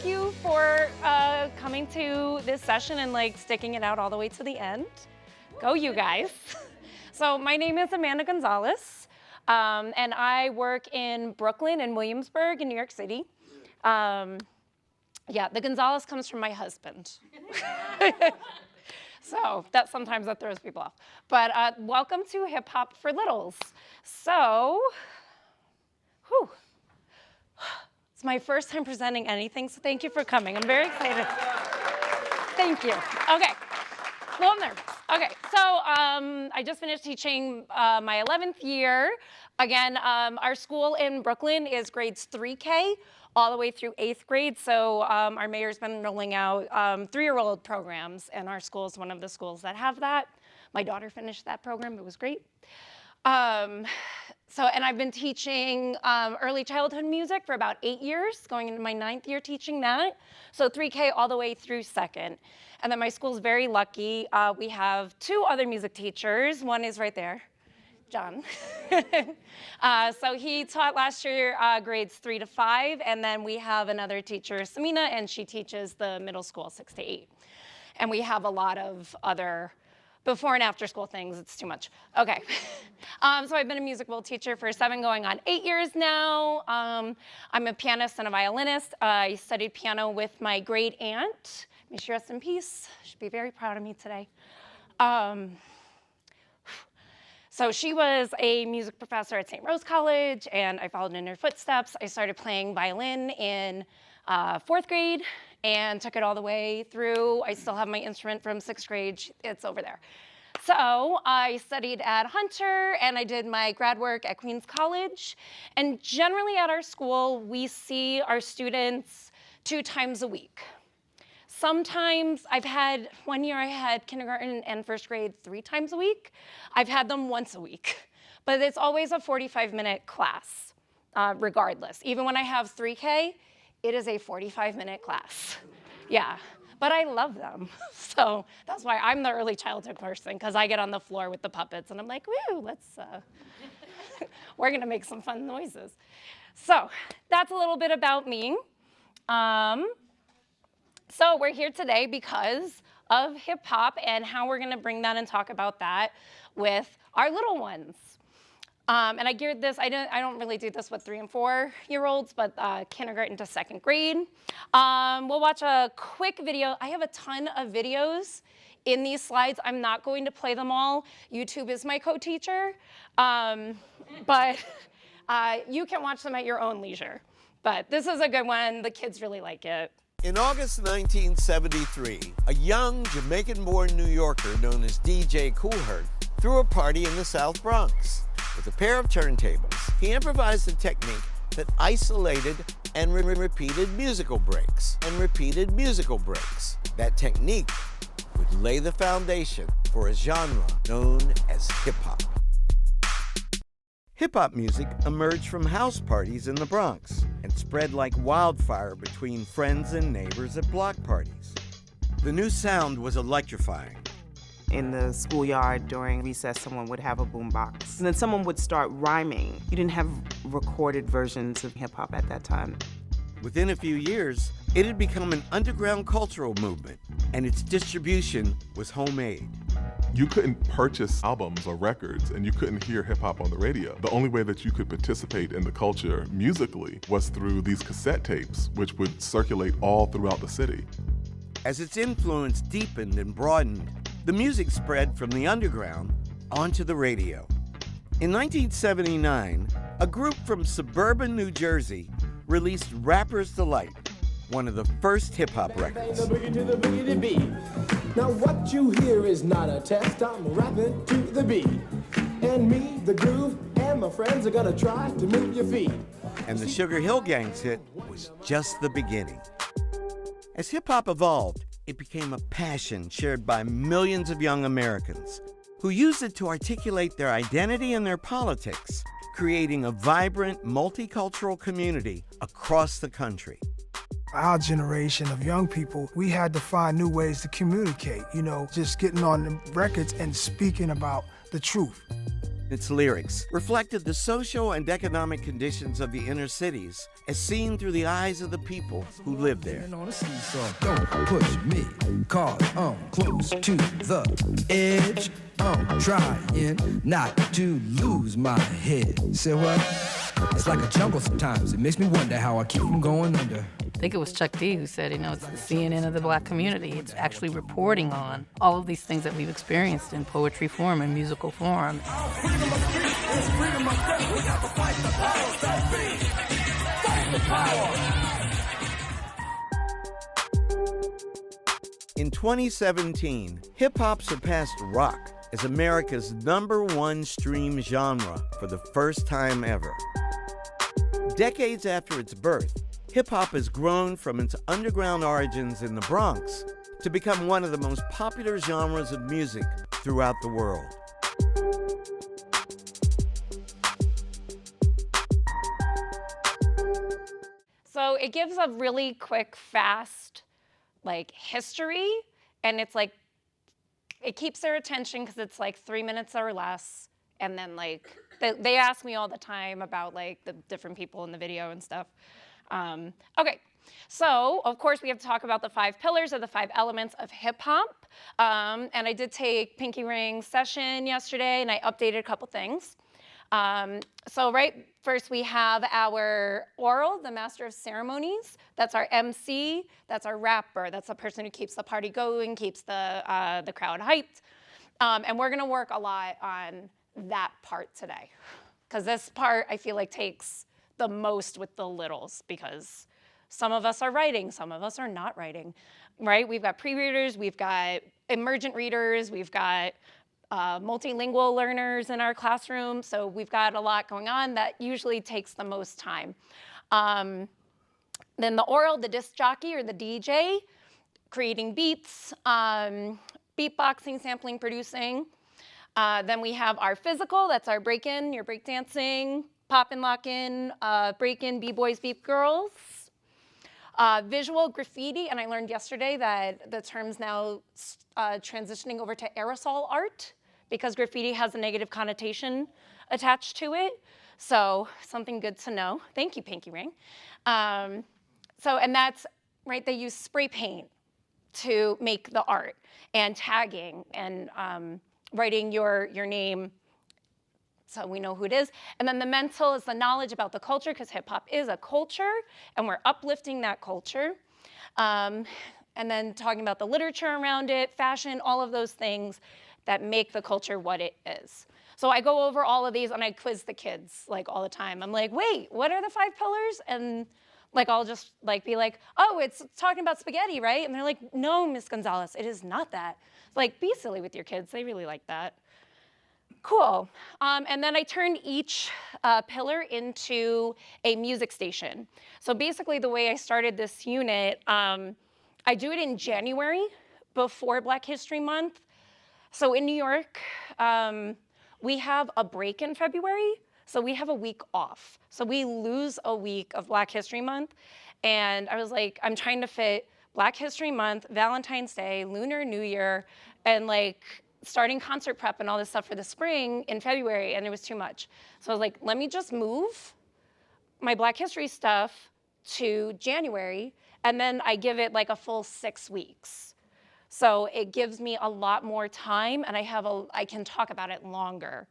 thank you for coming to this session and like sticking it out all the way to the end. Go you guys. So my name is Amanda Gonzalez, and I work in Brooklyn and Williamsburg in New York City. Yeah, the Gonzalez comes from my husband. So sometimes that throws people off. But welcome to Hip Hop for Littles. So, it's my first time presenting anything, so thank you for coming. I'm very excited. Thank you. Okay, a little nervous. Okay, so I just finished teaching my 11th year. Again, our school in Brooklyn is grades 3K all the way through 8th grade. So our mayor's been rolling out 3-year-old programs, and our school is one of the schools that have that. My daughter finished that program. It was great. And I've been teaching early childhood music for about 8 years, going into my 9th year teaching that. So 3K all the way through 2nd. And then my school's very lucky. We have 2 other music teachers. One is right there, John. So he taught last year grades 3 to 5. And then we have another teacher, Samina, and she teaches the middle school 6 to 8. And we have a lot of other before and after school things. It's too much. Okay. So I've been a musical teacher for 7 going on 8 years now. I'm a pianist and a violinist. I studied piano with my great aunt. May she rest in peace. She'd be very proud of me today. So she was a music professor at St. Rose College, and I followed in her footsteps. I started playing violin in 4th grade and took it all the way through. I still have my instrument from 6th grade. It's over there. So I studied at Hunter, and I did my grad work at Queens College. And generally at our school, we see our students 2 times a week. Sometimes one year I had kindergarten and 1st grade 3 times a week. I've had them once a week, but it's always a 45-minute class, regardless. Even when I have 3K, it is a 45-minute class. Yeah, but I love them. So that's why I'm the early childhood person, because I get on the floor with the puppets and I'm like, woo, we're gonna make some fun noises. So that's a little bit about me. So we're here today because of hip hop and how we're gonna bring that and talk about that with our little ones. And I geared this, I don't really do this with 3 and 4-year-olds, but kindergarten to 2nd grade. We'll watch a quick video. I have a ton of videos in these slides. I'm not going to play them all. YouTube is my co-teacher, but you can watch them at your own leisure. But this is a good one. The kids really like it. In August 1973, a young Jamaican-born New Yorker known as DJ Koolherc threw a party in the South Bronx. With a pair of turntables, he improvised a technique that isolated and repeated musical breaks That technique would lay the foundation for a genre known as hip-hop. Hip-hop music emerged from house parties in the Bronx and spread like wildfire between friends and neighbors at block parties. The new sound was electrifying. In the schoolyard during recess, someone would have a boombox, and then someone would start rhyming. You didn't have recorded versions of hip-hop at that time. Within a few years, it had become an underground cultural movement, and its distribution was homemade. You couldn't purchase albums or records, and you couldn't hear hip-hop on the radio. The only way that you could participate in the culture musically was through these cassette tapes, which would circulate all throughout the city. As its influence deepened and broadened, the music spread from the underground onto the radio. In 1979, a group from suburban New Jersey released Rapper's Delight, one of the first hip-hop records. Now what you hear is not a test, I'm rapping to the beat. And me, the groove, and my friends are gonna try to move your feet. And the Sugar Hill Gang's hit was just the beginning. As hip-hop evolved, it became a passion shared by millions of young Americans who used it to articulate their identity and their politics, creating a vibrant, multicultural community across the country. Our generation of young people, we had to find new ways to communicate, just getting on the records and speaking about the truth. Its lyrics reflected the social and economic conditions of the inner cities as seen through the eyes of the people who lived there. On a seesaw, don't push me, cause I'm close to the edge. I'm trying not to lose my head. Say what? It's like a jungle sometimes. It makes me wonder how I keep from going under. I think it was Chuck D who said, it's the CNN of the black community. It's actually reporting on all of these things that we've experienced in poetry form and musical form. In 2017, hip-hop surpassed rock as America's #1 stream genre for the first time ever. Decades after its birth, hip-hop has grown from its underground origins in the Bronx to become one of the most popular genres of music throughout the world. So it gives a really quick, fast, history, and it's it keeps their attention because it's 3 minutes or less. And then they ask me all the time about the different people in the video and stuff. Okay, so of course we have to talk about the 5 pillars or the 5 elements of hip hop. And I did take Pinky Ring's session yesterday, and I updated a couple things. So right first we have our oral, the master of ceremonies. That's our MC, that's our rapper, that's the person who keeps the party going, keeps the crowd hyped. And we're gonna work a lot on that part today. Because this part I feel takes the most with the littles, because some of us are writing, some of us are not writing, right? We've got pre-readers, we've got emergent readers, we've got multilingual learners in our classroom, so we've got a lot going on that usually takes the most time. Then the oral, the disc jockey or the DJ, creating beats, beatboxing, sampling, producing. Then we have our physical, that's our break-in, your breakdancing, pop-in, lock-in, break-in, b-boys, beat-girls. Visual graffiti, and I learned yesterday that the term's now transitioning over to aerosol art because graffiti has a negative connotation attached to it. So something good to know. Thank you, Pinky Ring. And that's, right, they use spray paint to make the art, and tagging, and writing your name so we know who it is. And then the mental is the knowledge about the culture, because hip hop is a culture and we're uplifting that culture. And then talking about the literature around it, fashion, all of those things that make the culture what it is. So I go over all of these and I quiz the kids all the time. I'm like, wait, what are the 5 pillars? And I'll just be like, oh, it's talking about spaghetti, right? And they're like, no, Miss Gonzalez, it is not that. It's be silly with your kids, they really like that. Cool. And then I turned each pillar into a music station. So basically the way I started this unit, I do it in January before Black History Month. So in New York, we have a break in February, so we have a week off. So we lose a week of Black History Month. And I was like, I'm trying to fit Black History Month, Valentine's Day, Lunar New Year, and starting concert prep and all this stuff for the spring in February, and it was too much. So I was like, let me just move my Black History stuff to January, and then I give it a full 6 weeks. So it gives me a lot more time, and I can talk about it longer.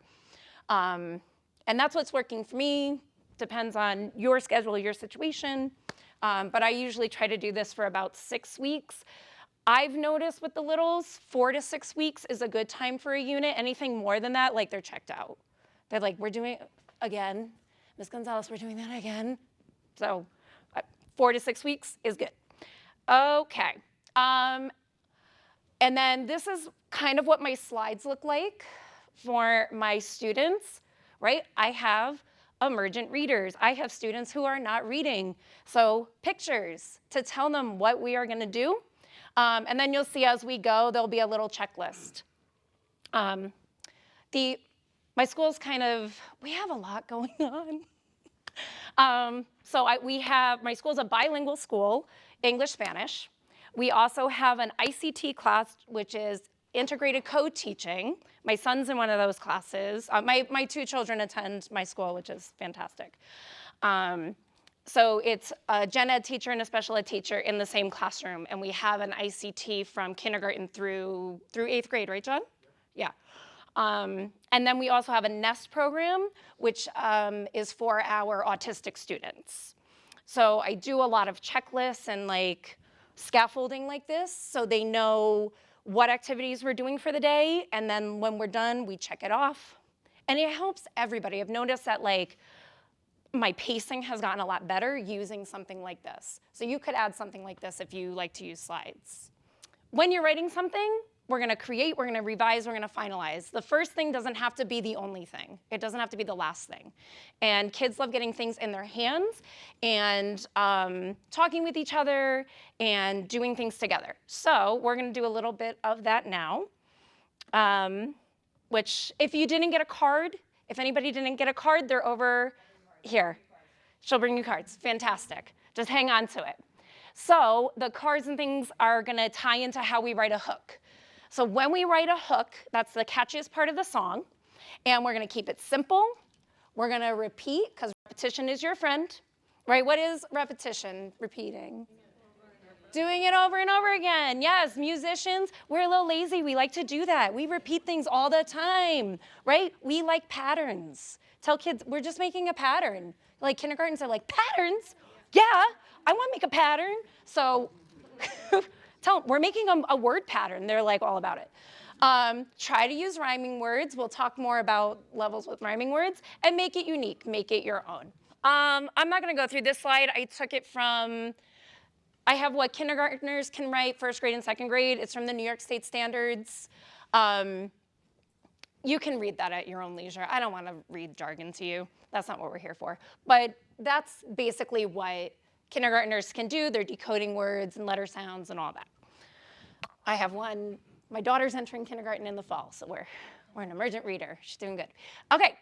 And that's what's working for me. Depends on your schedule, your situation. But I usually try to do this for about 6 weeks. I've noticed with the littles, 4 to 6 weeks is a good time for a unit. Anything more than that, they're checked out. They're like, we're doing it again. Ms. Gonzalez, we're doing that again. So 4 to 6 weeks is good. Okay. And then this is kind of what my slides look like for my students, right? I have emergent readers. I have students who are not reading. So pictures to tell them what we are gonna do. And then you'll see as we go, there'll be a little checklist. My school's we have a lot going on. My school's a bilingual school, English, Spanish. We also have an ICT class, which is integrated co-teaching. My son's in one of those classes. My two children attend my school, which is fantastic. So it's a gen ed teacher and a special ed teacher in the same classroom, and we have an ICT from kindergarten through 8th grade, right, John? Yeah. And then we also have a NEST program, which is for our autistic students. So I do a lot of checklists and like scaffolding like this, so they know what activities we're doing for the day, and then when we're done, we check it off. And it helps everybody. I've noticed that like my pacing has gotten a lot better using something like this. So you could add something like this if you like to use slides. When you're writing something, we're gonna create, we're gonna revise, we're gonna finalize. The first thing doesn't have to be the only thing. It doesn't have to be the last thing. And kids love getting things in their hands and talking with each other and doing things together. So we're gonna do a little bit of that now, which if you didn't get a card, if anybody didn't get a card, they're over here. She'll bring you cards, fantastic. Just hang on to it. So the cards and things are gonna tie into how we write a hook. So when we write a hook, that's the catchiest part of the song, and we're gonna keep it simple. We're gonna repeat, because repetition is your friend, right? What is repetition? Repeating. Doing it over and over again. Yes, musicians, we're a little lazy. We like to do that. We repeat things all the time, right? We like patterns. Tell kids, we're just making a pattern. Like kindergartens are like, patterns? Yeah, I want to make a pattern. So tell them, we're making a word pattern. They're like all about it. Try to use rhyming words. We'll talk more about levels with rhyming words, and make it unique, make it your own. I'm not gonna go through this slide. I took it from, I have what kindergartners can write, 1st grade and 2nd grade. It's from the New York State Standards. You can read that at your own leisure. I don't want to read jargon to you. That's not what we're here for. But that's basically what kindergartners can do. They're decoding words and letter sounds and all that. I have one. My daughter's entering kindergarten in the fall, so we're an emergent reader. She's doing good. Okay,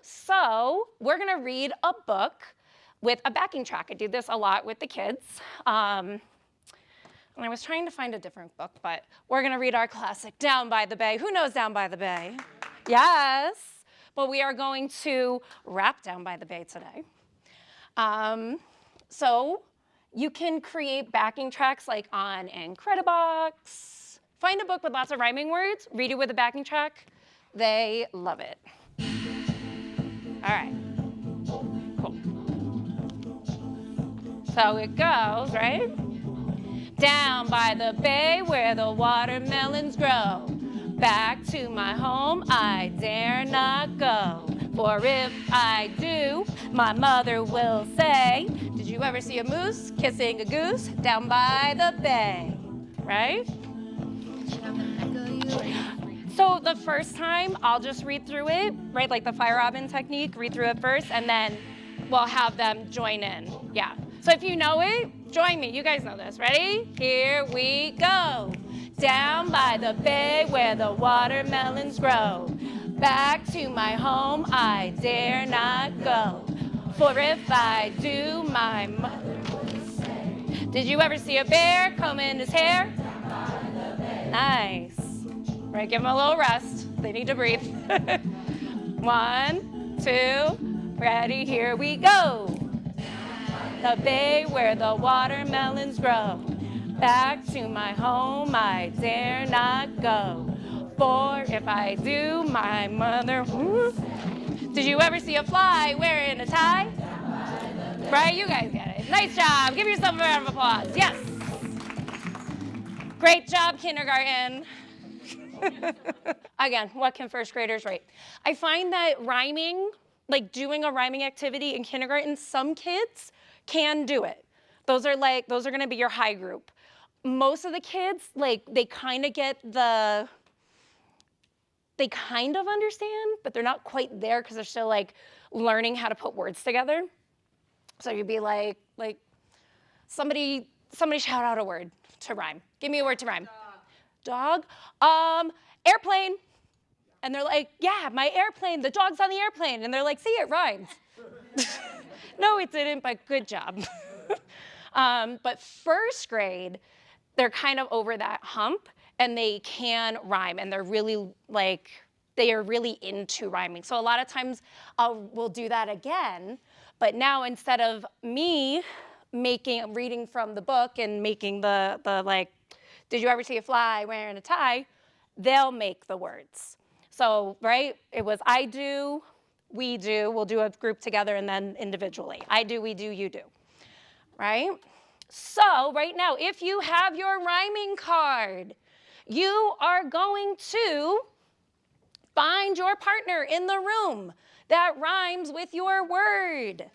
so we're going to read a book with a backing track. I do this a lot with the kids. And I was trying to find a different book, but we're going to read our classic, Down by the Bay. Who knows Down by the Bay? Yes. But we are going to rap Down by the Bay today. So you can create backing tracks like on Incredibox. Find a book with lots of rhyming words, read it with a backing track. They love it. All right. Cool. So it goes, right? Down by the bay where the watermelons grow. Back to my home I dare not go. For if I do, my mother will say, did you ever see a moose kissing a goose down by the bay? Right? So the first time, I'll just read through it, right? Like the fire robin technique, read through it first, and then we'll have them join in. Yeah. So if you know it, join me. You guys know this. Ready? Here we go. Down by the bay where the watermelons grow. Back to my home I dare not go. For if I do, my mother will say, did you ever see a bear combing his hair? Nice. Right, give them a little rest. They need to breathe. 1, 2, ready, here we go. The bay where the watermelons grow. Back to my home I dare not go. For if I do, my mother... Did you ever see a fly wearing a tie? Right, you guys get it. Nice job. Give yourself a round of applause. Yes. Great job, kindergarten. Again, what can 1st graders write? I find that rhyming, like doing a rhyming activity in kindergarten, some kids can do it. Those are gonna be your high group. Most of the kids, like they kind of understand, but they're not quite there because they're still like learning how to put words together. So you'd be like somebody shout out a word to rhyme. Give me a word to rhyme. Dog. Airplane. And they're like, yeah, my airplane, the dog's on the airplane. And they're like, see, it rhymes. No, it didn't, but good job. But 1st grade, they're kind of over that hump, and they can rhyme, and they're really like, they are really into rhyming. So a lot of times we'll do that again, but now instead of me reading from the book and making the like, did you ever see a fly wearing a tie? They'll make the words. So, right, it was I do, we do, we'll do a group together and then individually. I do, we do, you do, right? So right now, if you have your rhyming card, you are going to find your partner in the room that rhymes with your word.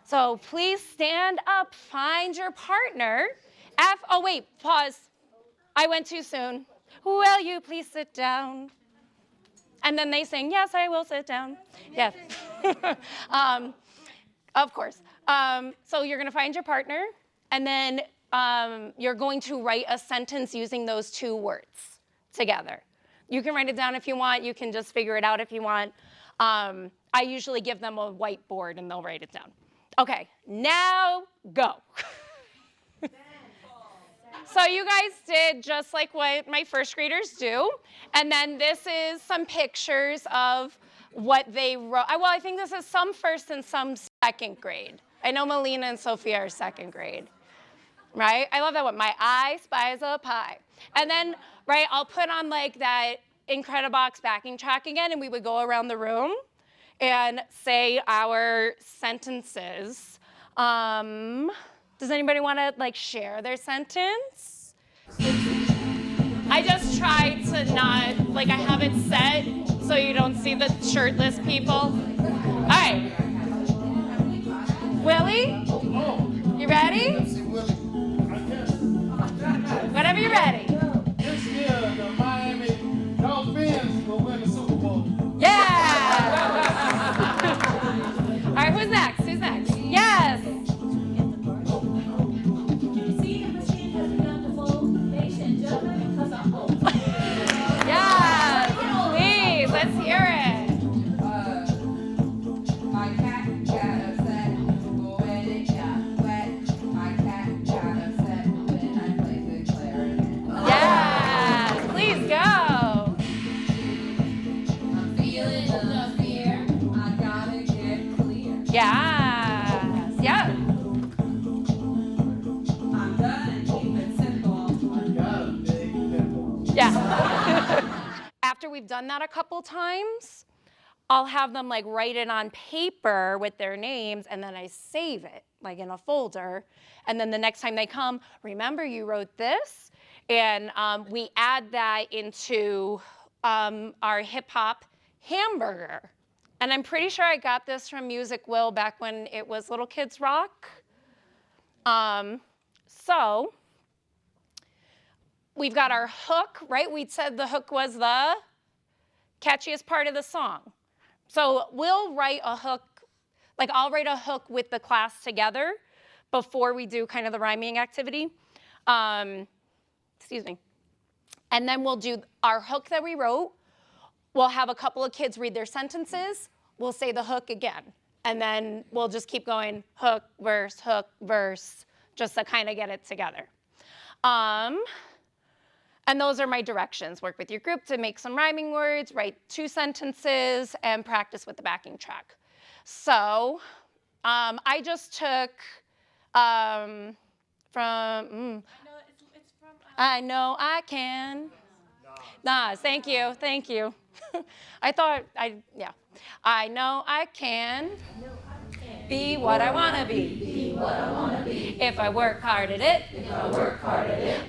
So please stand up, find your partner. Oh wait, pause. I went too soon. Will you please sit down? And then they sing, yes, I will sit down. Yes, of course. So you're gonna find your partner, and then you're going to write a sentence using those two words together. You can write it down if you want. You can just figure it out if you want. I usually give them a whiteboard and they'll write it down. Okay, now go. So you guys did just like what my first graders do. And then this is some pictures of what they wrote. Well, I think this is some first and some second grade. I know Melina and Sophia are second grade, right? I love that one. My eye spies a pie. And then, right, I'll put on like that Incredibox backing track again, and we would go around the room and say our sentences. Does anybody want to like share their sentence? I just try to not, like I have it set so you don't see the shirtless people. All right. Willie, you ready? Whenever you're ready. This year, the Miami Dolphins will win the Super Bowl. Yeah! All right, who's next? Who's next? Yes! Yes! Please, let's hear it. My cat got upset when it got wet. My cat got upset when I played the clarinet. Yes! Please go. I'm feeling the fear. I gotta get clear. Yes! Yep. I'm gonna keep it simple. I got a big nipple. Yeah. After we've done that a couple times, I'll have them like write it on paper with their names, and then I save it like in a folder. And then the next time they come, remember you wrote this? And we add that into our hip hop hamburger. And I'm pretty sure I got this from Music Will back when it was Little Kids Rock. So we've got our hook, right? We said the hook was the catchiest part of the song. So we'll write a hook, like I'll write a hook with the class together before we do kind of the rhyming activity. Excuse me. And then we'll do our hook that we wrote. We'll have a couple of kids read their sentences. We'll say the hook again. And then we'll just keep going hook, verse, just to kind of get it together. And those are my directions. Work with your group to make some rhyming words, write 2 sentences, and practice with the backing track. So I just took from, I know I can. Nas, thank you. I know I can be what I want to be. If I work hard at it,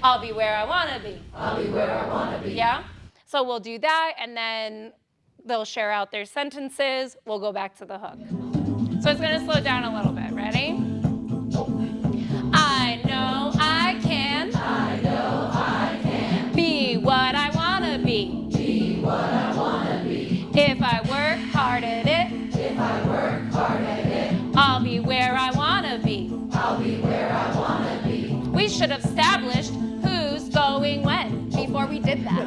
I'll be where I want to be. Yeah? So we'll do that, and then they'll share out their sentences. We'll go back to the hook. So it's going to slow down a little bit. Ready? I know I can. Be what I want to be. If I work hard at it, I'll be where I want to be. We should have established who's going when before we did that.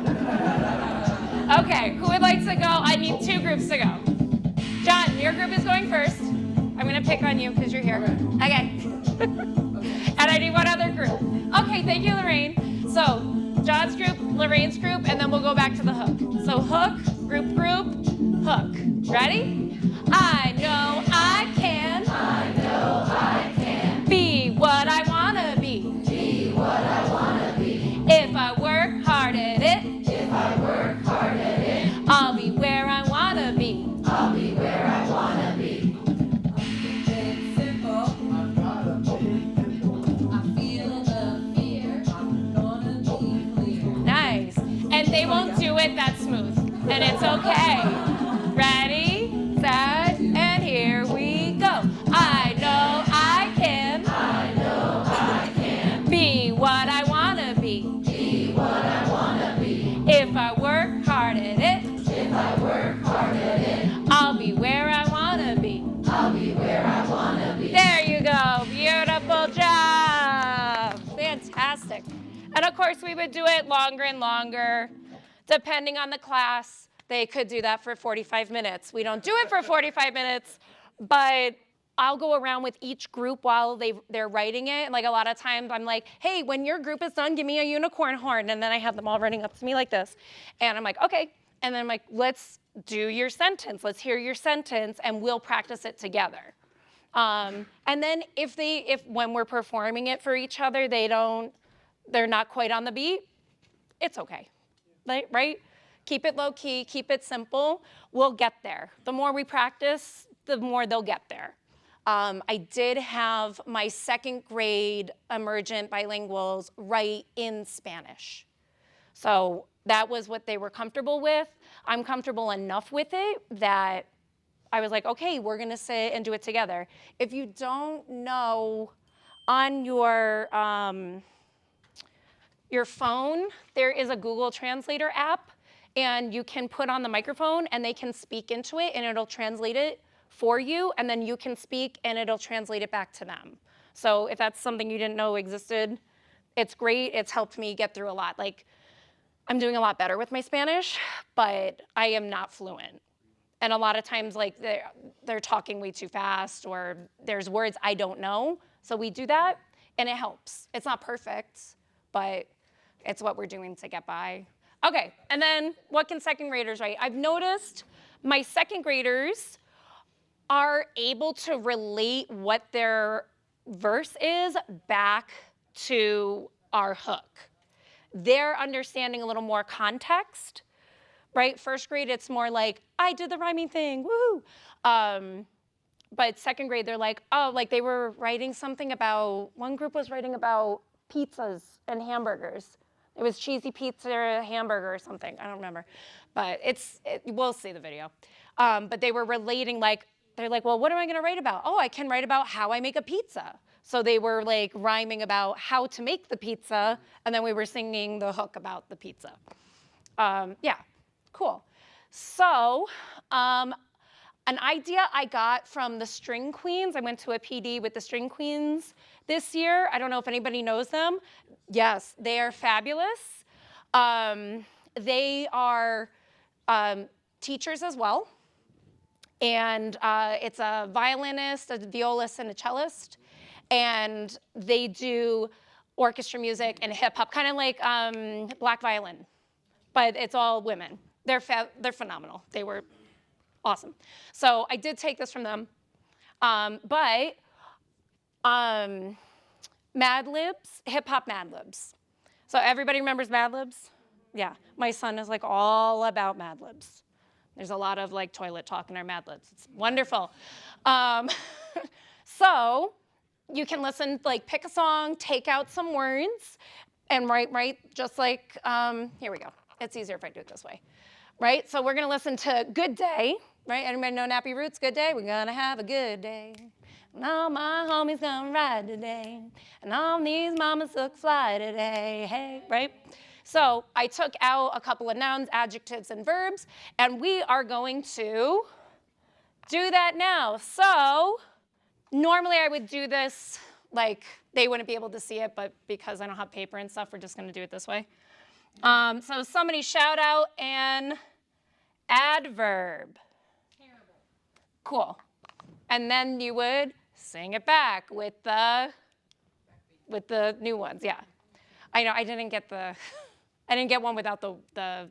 Okay, who would like to go? I need 2 groups to go. John, your group is going first. I'm going to pick on you because you're here. Okay. And I need one other group. Okay, thank you, Lorraine. So, John's group, Lorraine's group, and then we'll go back to the hook. So hook, group, group, hook. Ready? I know I can. I know I can. Be what I wanna be. Be what I wanna be. If I work hard at it. If I work hard at it. I'll be where I wanna be. I'll be where I wanna be. It's simple. I've gotta be simple. I feel the fear. I'm gonna be clear. Nice. And they won't do it that smooth. And it's okay. Ready, set, and here we go. I know I can. I know I can. Be what I wanna be. Be what I wanna be. If I work hard at it. If I work hard at it. I'll be where I wanna be. I'll be where I wanna be. There you go. Beautiful job. Fantastic. And of course, we would do it longer and longer. Depending on the class, they could do that for 45 minutes. We don't do it for 45 minutes, but I'll go around with each group while they're writing it. Like a lot of times I'm like, hey, when your group is done, give me a unicorn horn. And then I have them all running up to me like this. And I'm like, okay. And then I'm like, let's do your sentence. Let's hear your sentence and we'll practice it together. And then if when we're performing it for each other, they're not quite on the beat, it's okay, right? Keep it low key, keep it simple. We'll get there. The more we practice, the more they'll get there. I did have my second grade emergent bilinguals write in Spanish. So that was what they were comfortable with. I'm comfortable enough with it that I was like, okay, we're gonna sit and do it together. If you don't know, on your phone, there is a Google Translator app, and you can put on the microphone and they can speak into it and it'll translate it for you, and then you can speak and it'll translate it back to them. So if that's something you didn't know existed, it's great. It's helped me get through a lot. Like, I'm doing a lot better with my Spanish, but I am not fluent. And a lot of times, like, they're talking way too fast, or there's words I don't know. So we do that, and it helps. It's not perfect, but it's what we're doing to get by. Okay, and then what can second graders write? I've noticed my second graders are able to relate what their verse is back to our hook. They're understanding a little more context, right? First grade, it's more like, I did the rhyming thing, woohoo. But second grade, they're like, oh, like they were writing something about, one group was writing about pizzas and hamburgers. It was cheesy pizza, hamburger or something, I don't remember. But we'll see the video. But they were relating, like, they're like, well, what am I gonna write about? Oh, I can write about how I make a pizza. So they were like rhyming about how to make the pizza, and then we were singing the hook about the pizza. Yeah, cool. So an idea I got from the String Queens, I went to a PD with the String Queens this year. I don't know if anybody knows them. Yes, they are fabulous. They are teachers as well. And it's a violinist, a violist, and a cellist. And they do orchestra music and hip hop, kind of like black violin, but it's all women. They're phenomenal. They were awesome. So I did take this from them. But Mad Libs, hip hop Mad Libs. So everybody remembers Mad Libs? Yeah, my son is like all about Mad Libs. There's a lot of like toilet talk in our Mad Libs. It's wonderful. So you can listen, like pick a song, take out some words, and write just like, here we go. It's easier if I do it this way, right? So we're gonna listen to Good Day, right? Anybody know Nappy Roots, Good Day? We're gonna have a good day. And all my homies gonna ride today. And all these mamas look fly today, hey, right? So I took out a couple of nouns, adjectives, and verbs, and we are going to do that now. So normally I would do this, like they wouldn't be able to see it, but because I don't have paper and stuff, we're just gonna do it this way. So somebody shout out an adverb. Terrible. Cool. And then you would sing it back with the new ones, yeah. I know, I didn't get the I didn't get one without the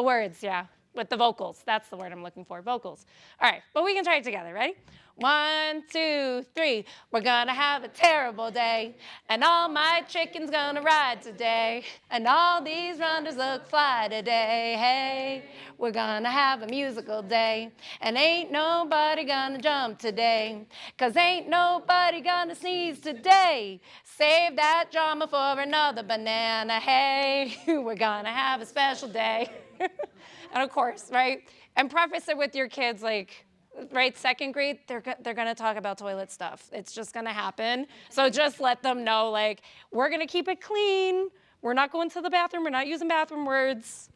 words, yeah. With the vocals. That's the word I'm looking for, vocals. All right, but we can try it together. Ready? 1, 2, 3. We're gonna have a terrible day, and all my chickens gonna ride today, and all these runners look fly today. Hey, we're gonna have a musical day, and ain't nobody gonna jump today, 'cause ain't nobody gonna sneeze today. Save that drama for another banana. Hey, we're gonna have a special day. And of course, right? And preface it with your kids, like, right, 2nd grade, they're gonna talk about toilet stuff. It's just gonna happen. So just let them know, like, we're gonna keep it clean. We're not going to the bathroom. We're not using bathroom words.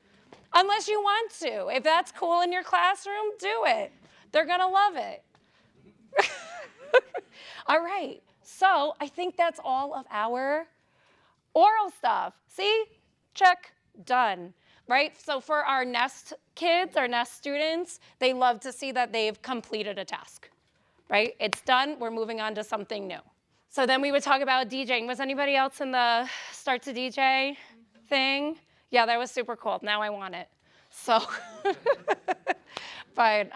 Unless you want to. If that's cool in your classroom, do it. They're gonna love it. All right, so I think that's all of our oral stuff. See? Check, done. Right? So for our NEST kids, our NEST students, they love to see that they've completed a task. Right? It's done, we're moving on to something new. So then we would talk about DJing. Was anybody else in the start to DJ thing? Yeah, that was super cool. Now I want it. So, but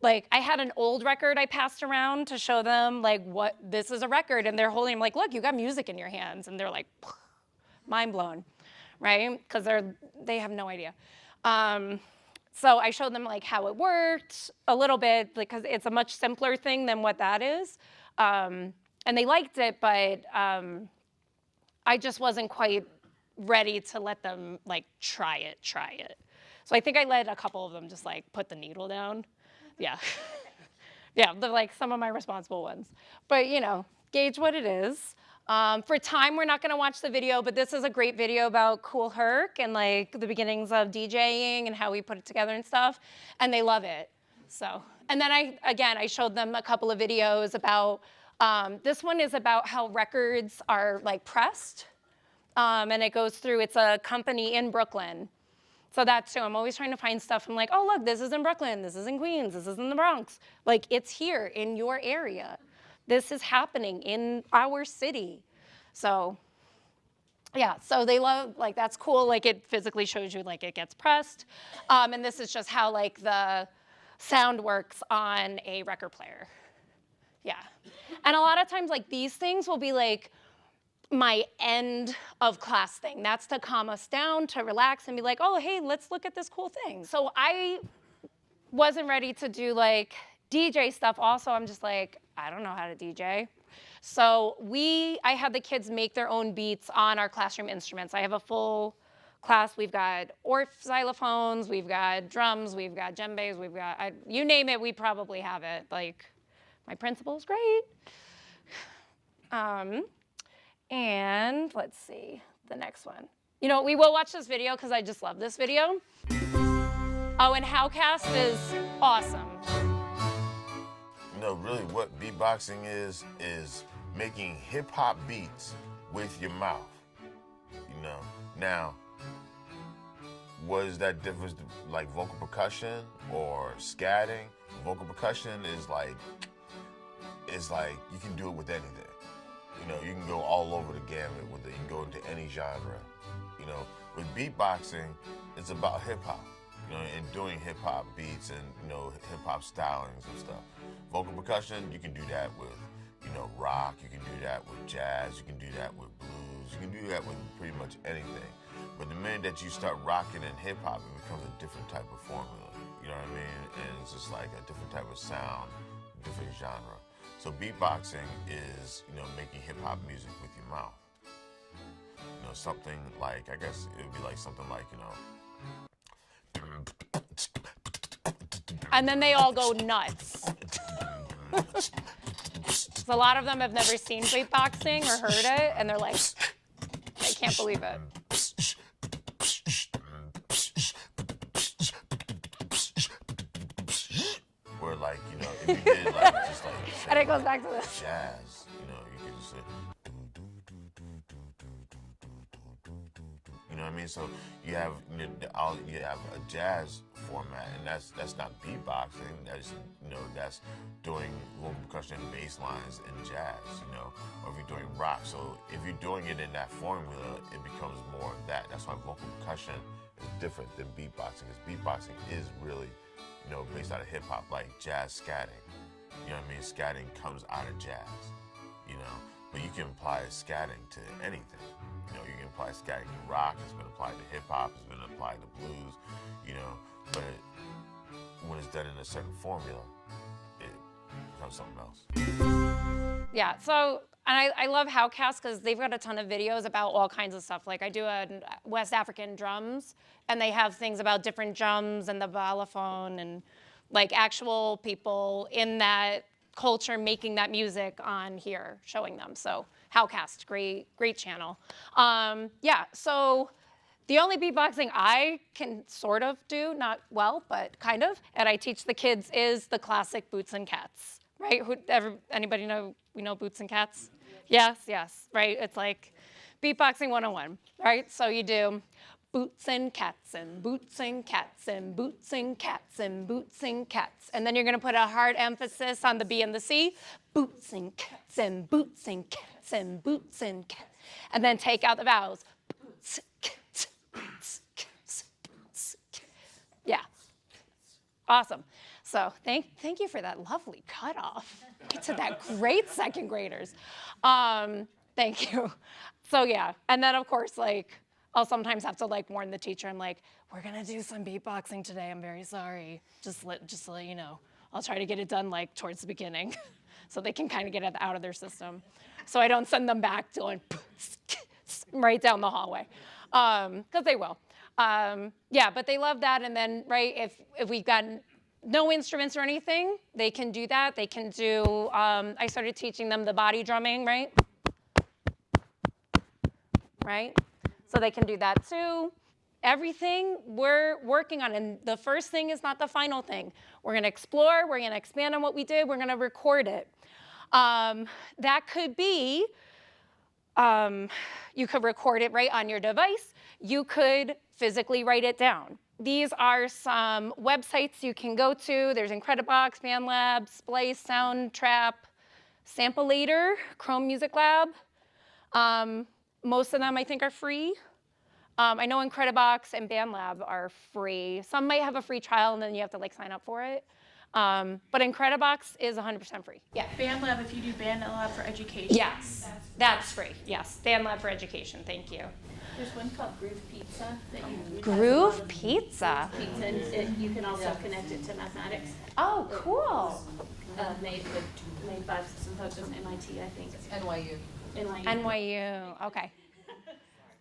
like I had an old record I passed around to show them like what this is a record, and they're holding like, look, you got music in your hands, and they're like, mind blown, right? Because they have no idea. So I showed them like how it worked a little bit, because it's a much simpler thing than what that is, and they liked it, but I just wasn't quite ready to let them like try it. So I think I let a couple of them just like put the needle down. Yeah. Yeah, they're like some of my responsible ones. But you know, gauge what it is. For time, we're not gonna watch the video, but this is a great video about Cool Herc and like the beginnings of DJing and how we put it together and stuff, and they love it. So, and then I showed them a couple of videos about, this one is about how records are like pressed, and it goes through, it's a company in Brooklyn. So that too, I'm always trying to find stuff. I'm like, oh look, this is in Brooklyn, this is in Queens, this is in the Bronx. Like it's here in your area. This is happening in our city. So yeah, so they love, like that's cool, like it physically shows you like it gets pressed. And this is just how like the sound works on a record player. Yeah. And a lot of times like these things will be like my end of class thing. That's to calm us down, to relax and be like, oh, hey, let's look at this cool thing. So I wasn't ready to do like DJ stuff. Also, I'm just like, I don't know how to DJ. So I had the kids make their own beats on our classroom instruments. I have a full class. We've got xylophones, we've got drums, we've got djembes, we've got, you name it, we probably have it. Like, my principal's great. And let's see, the next one. You know, we will watch this video because I just love this video. Oh, and Howcast is awesome. You know, really what beatboxing is making hip hop beats with your mouth. You know, now, what is that difference like vocal percussion or scatting? Vocal percussion is like you can do it with anything. You know, you can go all over the gamut with it. You can go into any genre. You know, with beatboxing, it's about hip hop. You know, and doing hip hop beats and, you know, hip hop stylings and stuff. Vocal percussion, you can do that with, you know, rock. You can do that with jazz. You can do that with blues. You can do that with pretty much anything. But the minute that you start rocking in hip hop, it becomes a different type of formula. You know what I mean? And it's just like a different type of sound, different genre. So beatboxing is, you know, making hip hop music with your mouth. You know, something like, I guess it would be like something like, you know. And then they all go nuts. So a lot of them have never seen beatboxing or heard it, and they're like, I can't believe it. Where like, you know, if you did like just like say, And it goes like, back to this. jazz, you know, you could just say you know know what I mean? So you have you have a jazz format, and that's not beatboxing. That's that's doing vocal percussion, bass lines, and jazz. Or if you're doing rock. So if you're doing it in that formula, it becomes more of that. That's why vocal percussion is different than beatboxing. Because beatboxing is really based out of hip hop, like jazz scatting. You know what I mean? Scatting comes out of jazz. But you can apply scatting to anything. You can apply scatting to rock. It's been applied to hip hop. It's been applied to blues. But when it's done in a certain formula, it becomes something else. Yeah. So, and I love Howcast because they've got a ton of videos about all kinds of stuff. Like I do a West African drums, and they have things about different drums and the balafon and like actual people in that culture making that music on here, showing them. So Howcast, great channel. Yeah, so the only beatboxing I can sort of do, not well, but kind of, and I teach the kids is the classic Boots and Cats, right? Anybody know, we know Boots and Cats? Yes, right? It's like beatboxing 101, right? So you do boots and cats and boots and cats and boots and cats and boots and cats. And then you're gonna put a hard emphasis on the B and the C. Boots and cats and boots and cats and boots and cats. And then take out the vowels. Boots, cats, boots, cats, boots, cats. Yeah, awesome. So thank you for that lovely cutoff. To that great second graders. Thank you. So yeah, and then of course I'll sometimes have to warn the teacher. I'm like, we're gonna do some beatboxing today. I'm very sorry. Just to let you know. I'll try to get it done towards the beginning, so they can kind of get it out of their system. So I don't send them back going right down the hallway, because they will. Yeah, but they love that. And then if we've got no instruments or anything, they can do that. They can do. I started teaching them the body drumming, right? So they can do that too. Everything we're working on, and the first thing is not the final thing. We're gonna explore, we're gonna expand on what we did, we're gonna record it. That could be, you could record it right on your device. You could physically write it down. These are some websites you can go to. There's Incredibox, BandLab, Splice, Soundtrap, Samplelator, Chrome Music Lab. Most of them I think are free. I know Incredibox and BandLab are free. Some might have a free trial and then you have to sign up for it. But Incredibox is 100% free. Yeah. BandLab, if you do BandLab for education. Yes, that's free. Yes, BandLab for education. Thank you. There's one called Groove Pizza that you Groove Pizza. Pizza, and you can also connect it to mathematics. Oh, cool. Made by some folks from MIT, I think. NYU. NYU. Okay.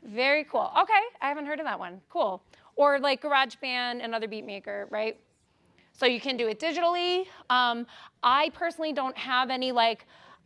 Very cool. Okay, I haven't heard of that one. Cool. Or GarageBand, another beat maker, right? So you can do it digitally. I personally don't have any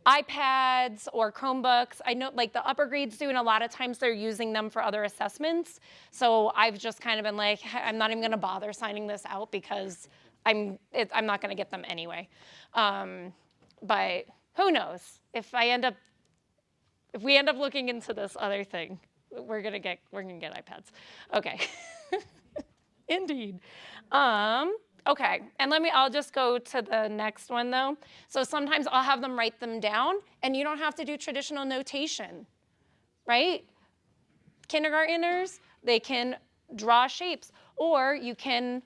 iPads or Chromebooks. I know the upper grades do, and a lot of times they're using them for other assessments. So I've just kind of been I'm not even gonna bother signing this out because I'm not gonna get them anyway. But who knows? If we end up looking into this other thing, we're gonna get iPads. Okay. Indeed. Okay, and I'll just go to the next one though. So sometimes I'll have them write them down, and you don't have to do traditional notation, right? Kindergarteners, they can draw shapes, or you can,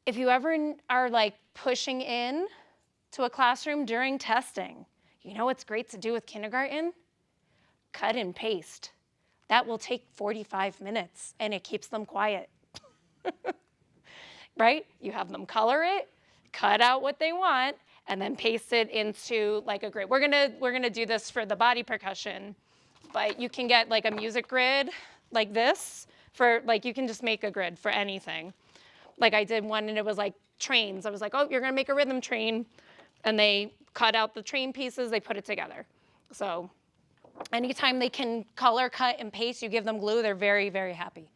if you ever are pushing in to a classroom during testing, you know what's great to do with kindergarten? Cut and paste. That will take 45 minutes, and it keeps them quiet. Right? You have them color it, cut out what they want, and then paste it into a grid. We're gonna do this for the body percussion, but you can get a music grid like this for you can just make a grid for anything. I did one and it was trains. I was oh, you're gonna make a rhythm train, and they cut out the train pieces, they put it together. So anytime they can color, cut, and paste, you give them glue, they're very, very happy.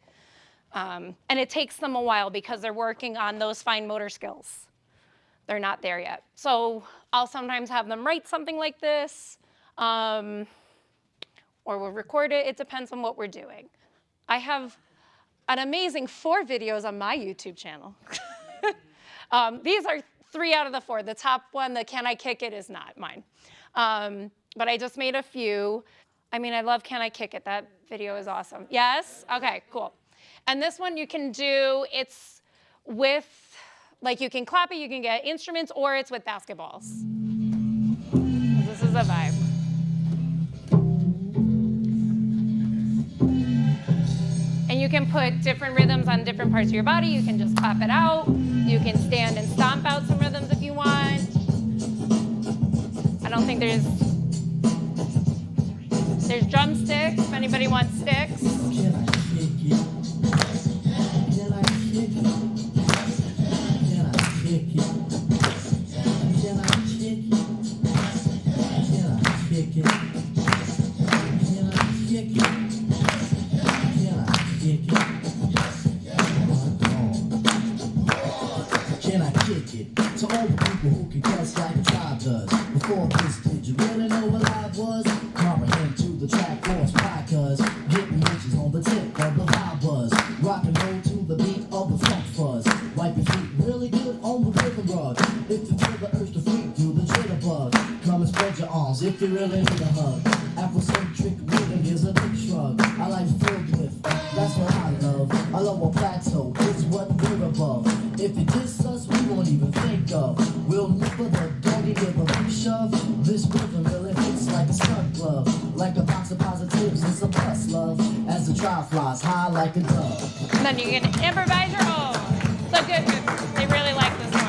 And it takes them a while because they're working on those fine motor skills. They're not there yet. So I'll sometimes have them write something like this. or we'll record it. It depends on what we're doing. I have an amazing 4 videos on my YouTube channel. These are 3 out of the 4. The top one, the Can I Kick It, is not mine. But I just made a few. I mean, I love Can I Kick It? That video is awesome. Yes? Okay, cool. And this one you can do, it's with, like you can clap it, you can get instruments, or it's with basketballs. This is a vibe. And you can put different rhythms on different parts of your body. You can just clap it out. You can stand and stomp out some rhythms if you want. I don't think there's drumsticks, if anybody wants sticks. Can I kick it? To all the people who can cuss like a tribe does. Before this, did you really know what I was? Comprehend to the track force pie, cuz getting bitches on the tip of the vibe buzz. Rock and roll to the beat of the funk fuzz. Wipe your feet really good on the rhythm rug. If you feel the urge to freak, do the jitterbug. Come and spread your arms if you really need a hug. Afrocentric rhythm is a big shrug. I like filled with, that's what I love. I love a plateau, it's what we're above. If you diss us, we won't even think of. We'll nipper the doggy with a big shove. This rhythm really hits like a stunt glove. Like a box of positives, it's a plus love. As the trial flies high like a dove. And then you can improvise your own. So good. They really like this one.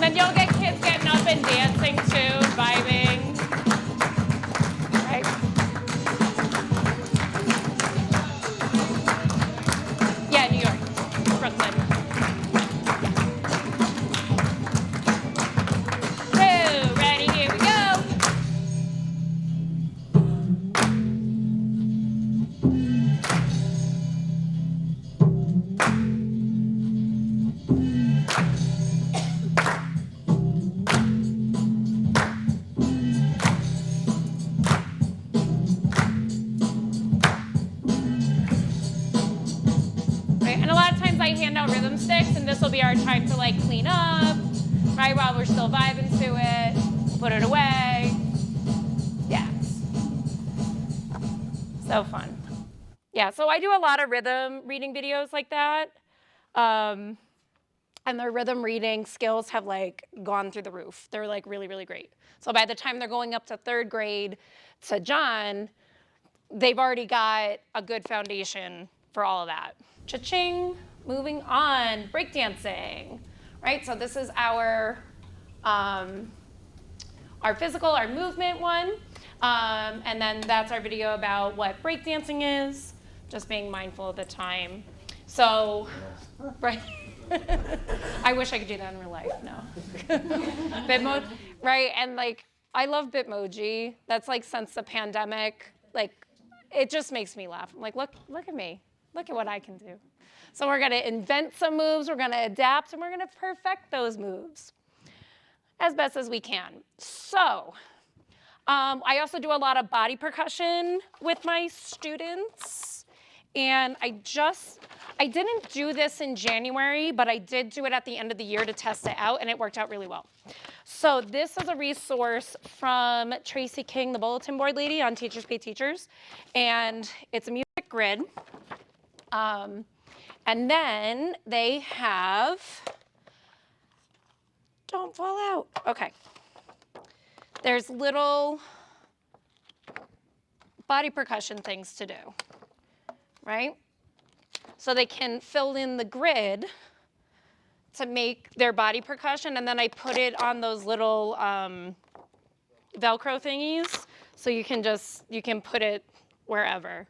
Then you'll get kids getting up and dancing too, vibing. Right? Yeah, New York, Brooklyn. 2, ready, here we go. I hand out rhythm sticks, and this will be our time to like clean up, right, while we're still vibing to it, put it away. Yes. So fun. Yeah, so I do a lot of rhythm reading videos like that. And their rhythm reading skills have like gone through the roof. They're like really, really great. So by the time they're going up to 3rd grade to John, they've already got a good foundation for all of that. Cha-ching. Moving on, breakdancing, right? So this is our our physical, our movement one. And then that's our video about what breakdancing is, just being mindful of the time. So, right. I wish I could do that in real life, no. Bitmoji, right, and like, I love Bitmoji. That's like since the pandemic, like, it just makes me laugh. I'm like, look at me. Look at what I can do. So we're gonna invent some moves, we're gonna adapt, and we're gonna perfect those moves as best as we can. So, I also do a lot of body percussion with my students. And I didn't do this in January, but I did do it at the end of the year to test it out, and it worked out really well. So this is a resource from Tracy King, the bulletin board lady on Teachers Pay Teachers, and it's a music grid. And then they have, don't fall out, okay. There's little body percussion things to do, right? So they can fill in the grid to make their body percussion, and then I put it on those little Velcro thingies, so you can put it wherever.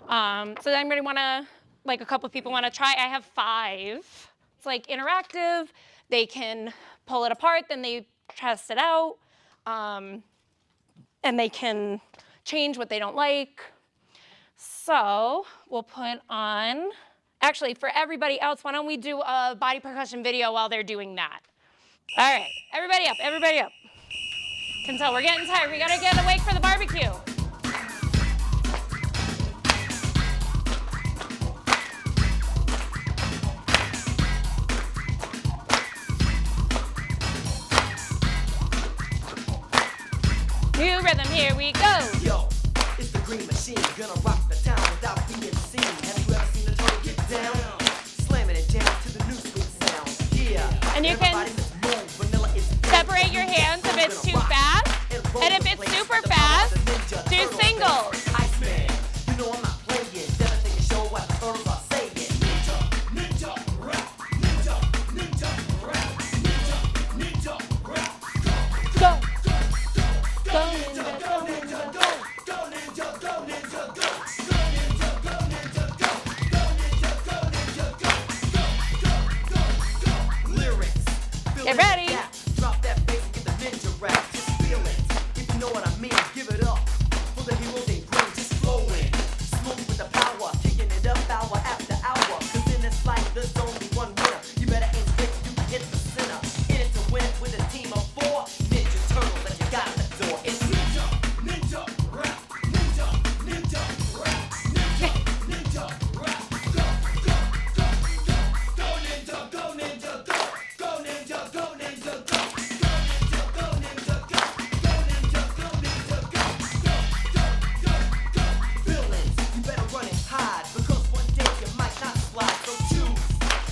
So then anybody wanna, like a couple people wanna try? I have 5. It's like interactive. They can pull it apart, then they test it out, and they can change what they don't like. So we'll put on, actually for everybody else, why don't we do a body percussion video while they're doing that? All right, everybody up, everybody up. Can tell we're getting tired, we gotta get awake for the barbecue. New rhythm, here we go. Yo, it's the green machine, gonna rock the town without being seen. Have you ever seen a turtle get down? Slamming it down to the new sweet sound. Yeah. And you can separate your hands if it's too fast, and if it's super fast, do singles. Iceman, you know I'm not playing. Devastating show what the turtles are saying. Ninja, ninja, rap, ninja, ninja, rap, ninja, ninja, rap. Go. Go ninja, go ninja, go. Go ninja, go ninja, go. Go ninja, go ninja, go. Go ninja, go ninja, go. Go, go, go, go. Lyrics. Get ready. Drop that bass and get the ninja rap. Just feel it. If you know what I mean, give it up. For the heroes they bring, just flowing. Smooth with the power, kicking it up hour after hour. Cause in this life, there's only one winner. You better aim straight, you can hit the center. In it to win it with a team of 4 Ninja Turtles that you got at the door. It's ninja, ninja, rap, ninja, ninja, rap, ninja, ninja, rap. Go, go, go, go, go ninja, go ninja, go. Go ninja, go ninja, go. Go ninja, go ninja, go. Go ninja, go ninja, go. Go, go, go, go. Villains, you better run and hide, because one day you might not slide. So choose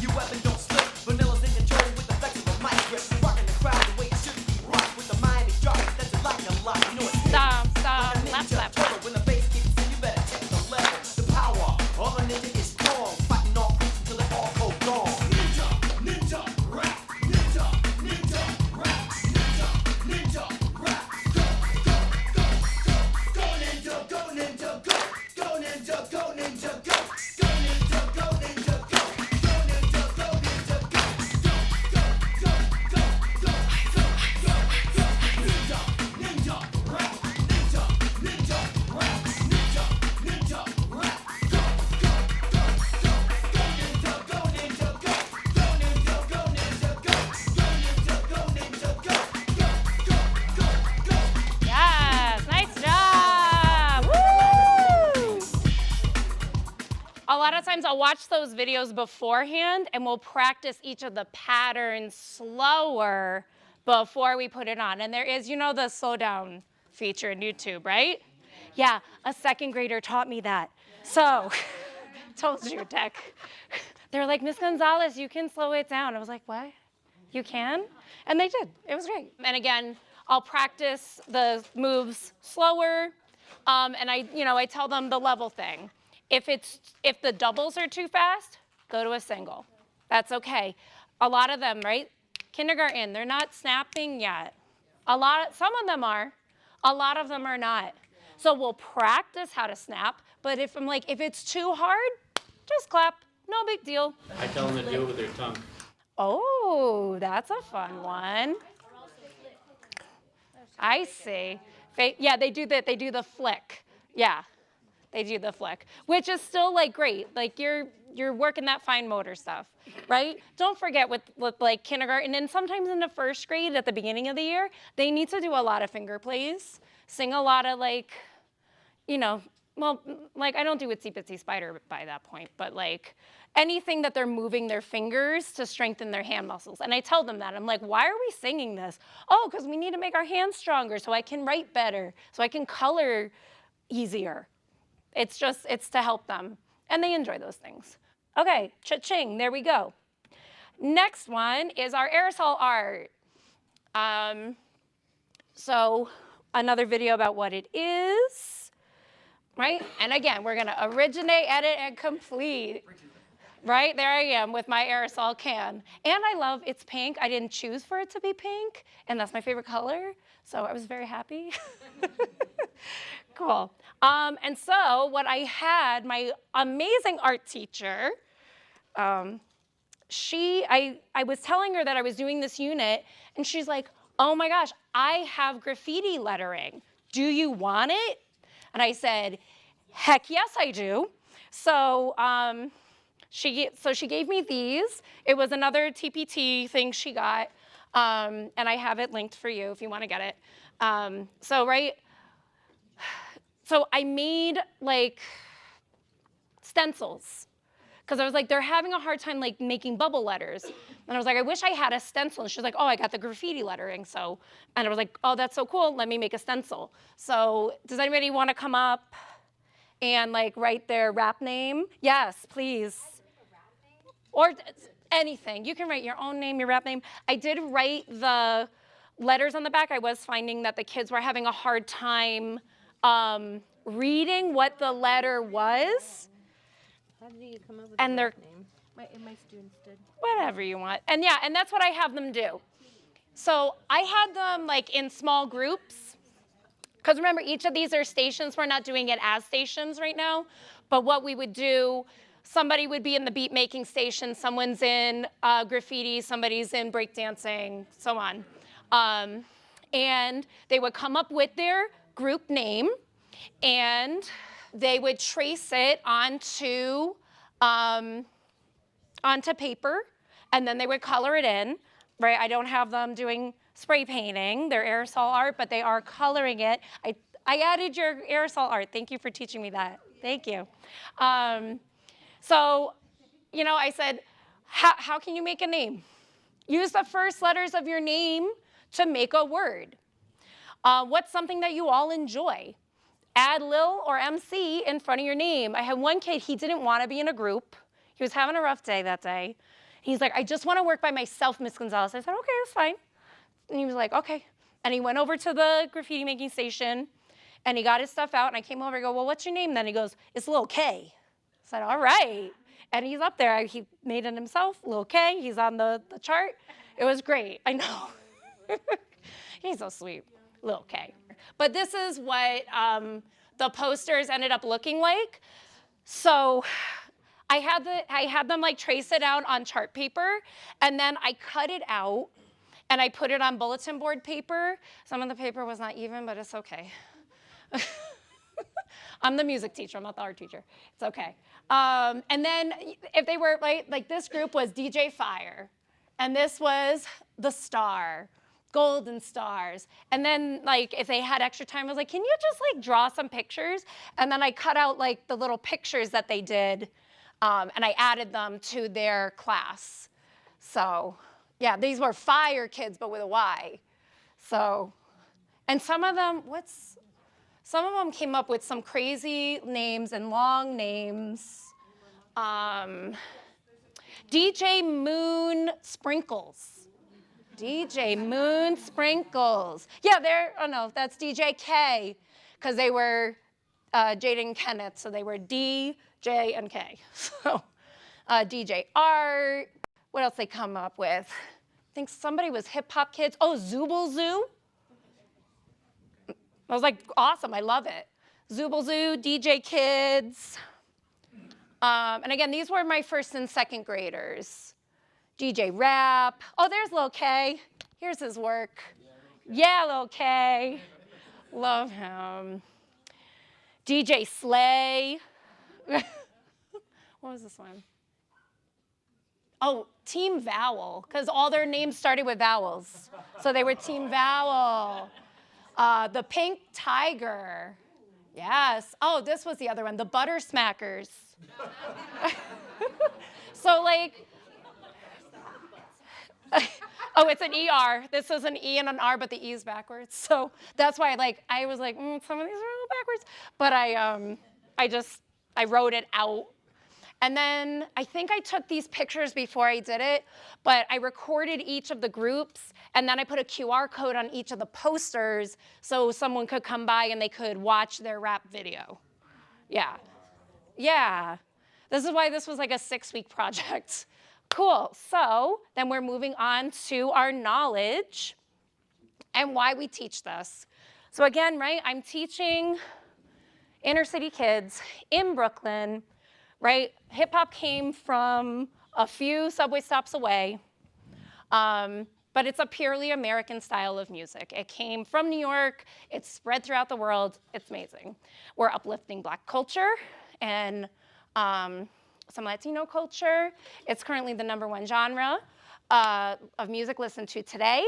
your weapon, don't slip. Vanilla's in control with the flex of a mic grip. Rocking the crowd the way it should be rocked with the Miami drop. That's it like a lot. You know it's Stop, like a lap, ninja lap. turtle. When the bass kicks in, you better check the level. The power, all a ninja is strong. Fighting all creeps until it all goes gone. Ninja, ninja, rap, ninja, ninja, rap, ninja, ninja, rap. Go, go, go, go, go ninja, go ninja, go. Go ninja, go ninja, go. Go ninja, go ninja, go. Go ninja, go ninja, go. Go, go, go, go, go, go, go, go. Ninja, ninja, rap, ninja, ninja, rap, ninja, ninja, rap. Go, go, go, go, go ninja, go ninja, go. Go ninja, go ninja, go. Go ninja, go ninja, go. Go, go, go, go. Yes, nice job. Woo! A lot of times I'll watch those videos beforehand and we'll practice each of the patterns slower before we put it on. And there is, you know, the slow down feature in YouTube, right? Yeah, a 2nd grader taught me that. So, told you, Tech. They're like, Miss Gonzalez, you can slow it down. I was like, what? You can? And they did. It was great. And again, I'll practice the moves slower, and I tell them the level thing. If the doubles are too fast, go to a single. That's okay. A lot of them, right? Kindergarten, they're not snapping yet. Some of them are. A lot of them are not. So we'll practice how to snap, but if it's too hard, just clap. No big deal. I tell them to do it with their tongue. Oh, that's a fun one. I see. Yeah, they do that. They do the flick. Yeah, they do the flick, which is still like great. Like you're working that fine motor stuff, right? Don't forget with like kindergarten and sometimes in the first grade at the beginning of the year, they need to do a lot of finger plays, sing a lot of like, well, like I don't do Itsy Bitsy Spider by that point, but like anything that they're moving their fingers to strengthen their hand muscles. And I tell them that. I'm like, why are we singing this? Oh, because we need to make our hands stronger so I can write better, so I can color easier. It's to help them. And they enjoy those things. Okay, cha-ching, there we go. Next one is our aerosol art. So another video about what it is, right? And again, we're gonna originate, edit, and complete. Right, there I am with my aerosol can. And I love it's pink. I didn't choose for it to be pink, and that's my favorite color, so I was very happy. Cool. And so what I had, my amazing art teacher, I was telling her that I was doing this unit, and she's like, oh my gosh, I have graffiti lettering. Do you want it? And I said, heck yes, I do. So she gave me these. It was another TPT thing she got, and I have it linked for you if you want to get it. So I made like stencils because I was like, they're having a hard time like making bubble letters. And I was like, I wish I had a stencil. And she's like, oh, I got the graffiti lettering. And I was like, oh, that's so cool. Let me make a stencil. So does anybody want to come up and like write their rap name? Yes, please. Or anything. You can write your own name, your rap name. I did write the letters on the back. I was finding that the kids were having a hard time reading what the letter was. How did you come up with And the their rap name? My students did. Whatever you want. And yeah, and that's what I have them do. So I had them like in small groups. Because remember, each of these are stations. We're not doing it as stations right now. But what we would do, somebody would be in the beat making station, someone's in graffiti, somebody's in breakdancing, so on. And they would come up with their group name, and they would trace it onto paper, and then they would color it in, right? I don't have them doing spray painting, their aerosol art, but they are coloring it. I added your aerosol art. Thank you for teaching me that. Thank you. So, I said, how can you make a name? Use the first letters of your name to make a word. What's something that you all enjoy? Add Lil or MC in front of your name. I had one kid, he didn't want to be in a group. He was having a rough day that day. He's like, I just want to work by myself, Miss Gonzalez. I said, okay, that's fine. And he was like, okay. And he went over to the graffiti making station, and he got his stuff out, and I came over and go, well, what's your name then? He goes, it's Lil K. I said, all right. And he's up there. He made it himself, Lil K. He's on the chart. It was great. I know. He's so sweet, Lil K. But this is what the posters ended up looking like. So I had them like trace it out on chart paper, and then I cut it out, and I put it on bulletin board paper. Some of the paper was not even, but it's okay. I'm the music teacher, I'm not the art teacher. It's okay. And then if they were like this group was DJ Fire, and this was The Star, Golden Stars. And then like if they had extra time, I was like, can you just like draw some pictures? And then I cut out like the little pictures that they did, and I added them to their class. So yeah, these were Fire kids, but with a Y. So, and some of them came up with some crazy names and long names. DJ Moon Sprinkles. DJ Moon Sprinkles. Yeah, that's DJ K, because they were Jade and Kenneth, so they were D, J, and K. So DJ Art. What else they come up with? I think somebody was Hip Hop Kids. Oh, Zooble Zoo. I was like, awesome, I love it. Zooble Zoo, DJ Kids. And again, these were my first and second graders. DJ Rap. Oh, there's Lil K. Here's his work. Yeah, Lil K. Love him. DJ Slay. What was this one? Oh, Team Vowel, because all their names started with vowels. So they were Team Vowel. The Pink Tiger. Yes. Oh, this was the other one, the Butter Smackers. So like, oh, it's an ER. This is an E and an R, but the E is backwards. So that's why I was like, some of these are a little backwards. But I wrote it out. And then I think I took these pictures before I did it, but I recorded each of the groups, and then I put a QR code on each of the posters so someone could come by and they could watch their rap video. Yeah. Yeah. This is why this was like a 6-week project. Cool. So then we're moving on to our knowledge and why we teach this. So again, right, I'm teaching inner city kids in Brooklyn, right? Hip hop came from a few subway stops away, but it's a purely American style of music. It came from New York, it's spread throughout the world, it's amazing. We're uplifting Black culture and some Latino culture. It's currently the #1 genre of music listened to today.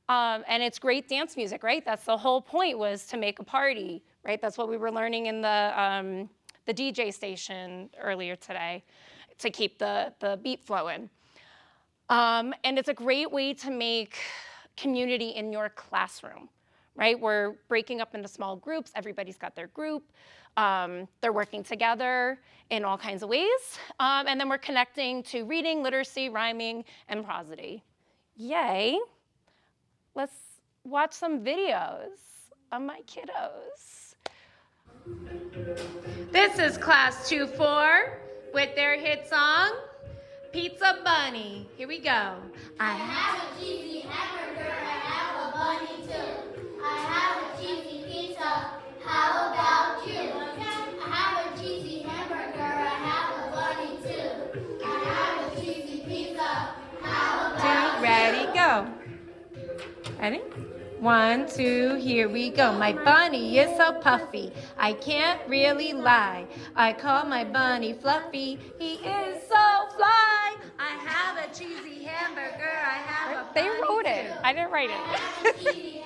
And it's great dance music, right? That's the whole point, was to make a party, right? That's what we were learning in the DJ station earlier today, to keep the beat flowing. And it's a great way to make community in your classroom, right? We're breaking up into small groups. Everybody's got their group. They're working together in all kinds of ways. And then we're connecting to reading, literacy, rhyming, and prosody. Yay. Let's watch some videos of my kiddos. This is class 2-4 with their hit song, Pizza Bunny. Here we go. I have a cheesy hamburger, I have a bunny too. I have a cheesy pizza, how about you? I have a cheesy hamburger, I have a bunny too. I have a cheesy pizza, how about you? Ready, go. Ready? 1, 2, here we go. My bunny is so puffy, I can't really lie. I call my bunny Fluffy, he is so fly. I have a cheesy hamburger, I have a bunny. They wrote it. I didn't write it.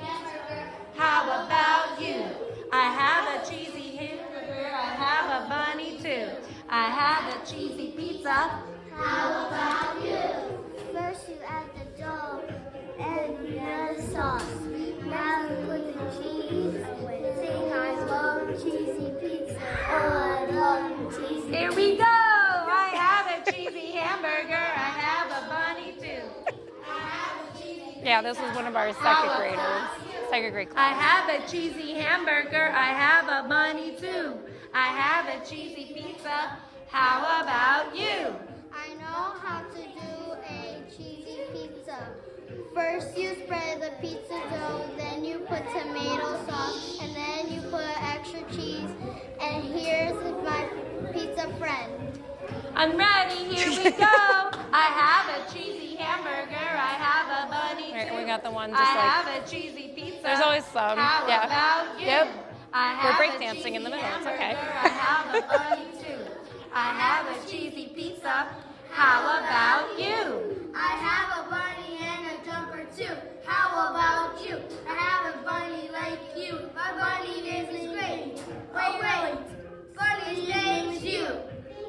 How about you? I have a cheesy hamburger, I have a bunny too. I have a cheesy pizza. How about you? First you add the dough and the sauce. Now you put the cheese. Sing I love cheesy pizza. Oh, I love cheesy pizza. Here we go. I have a cheesy hamburger. I have a bunny too. I have a cheesy pizza. Yeah, this was one of our second graders. Second grade class. I have a cheesy hamburger. I have a bunny too. I have a cheesy pizza. How about you? I know how to do a cheesy pizza. First you spread the pizza dough, then you put tomato sauce, and then you put extra cheese. And here's my pizza friend. I'm ready, here we go. I have a cheesy hamburger, I have a bunny too. Right, we got the one just I have a cheesy pizza. There's always some. How about you? Yep. We're breakdancing in the middle, it's okay. I have a bunny too. I have a cheesy pizza. How about you? I have a bunny and a jumper too. How about you? I have a bunny like you. My bunny name is great. Wait. Bunny's name is you.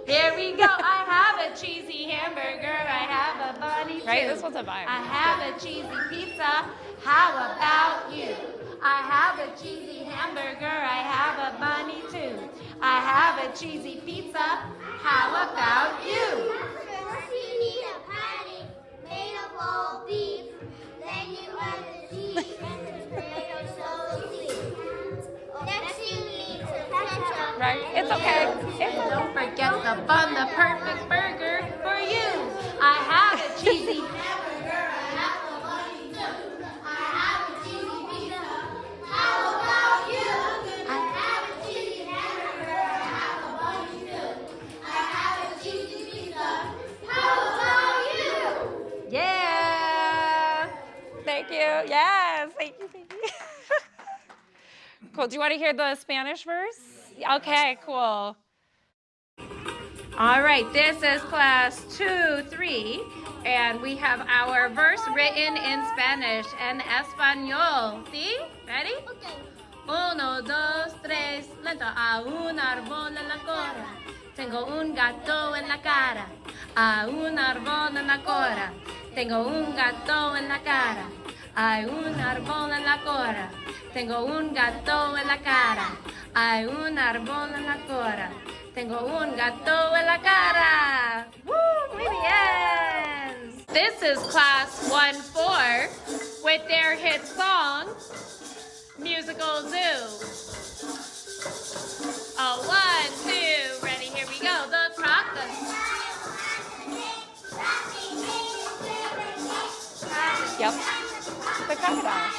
Here we go. I have a cheesy hamburger. I have a bunny too. Right, this one's a vibe. I have a cheesy pizza. How about you? I have a cheesy hamburger. I have a bunny too. I have a cheesy pizza. How about you? You need a patty made of all beef. Then you add the cheese and the tomato so sweet. Next you need to ketchup. Right, it's okay. And don't forget the bun, the perfect burger for you. I have a cheesy hamburger. I have a bunny too. I have a cheesy pizza. How about cool. Do you want to hear the Spanish verse? Okay, cool. All right, this is class 2-3, and we have our verse written in Spanish and Espanol. ¿Sí? Ready? Okay. 1, 2, 3, lento. A un árbol en la cola, tengo un gato en la cara. A un árbol en la cola, tengo un gato en la cara. Hay un árbol en la cola, tengo un gato en la cara. Hay un árbol en la cola, tengo un gato en la cara. Woo, muy bien. This is class 1-4 with their hit song, Musical Zoo. Oh, 1, 2, ready, here we go. The crocodile. Yep. The crocodile.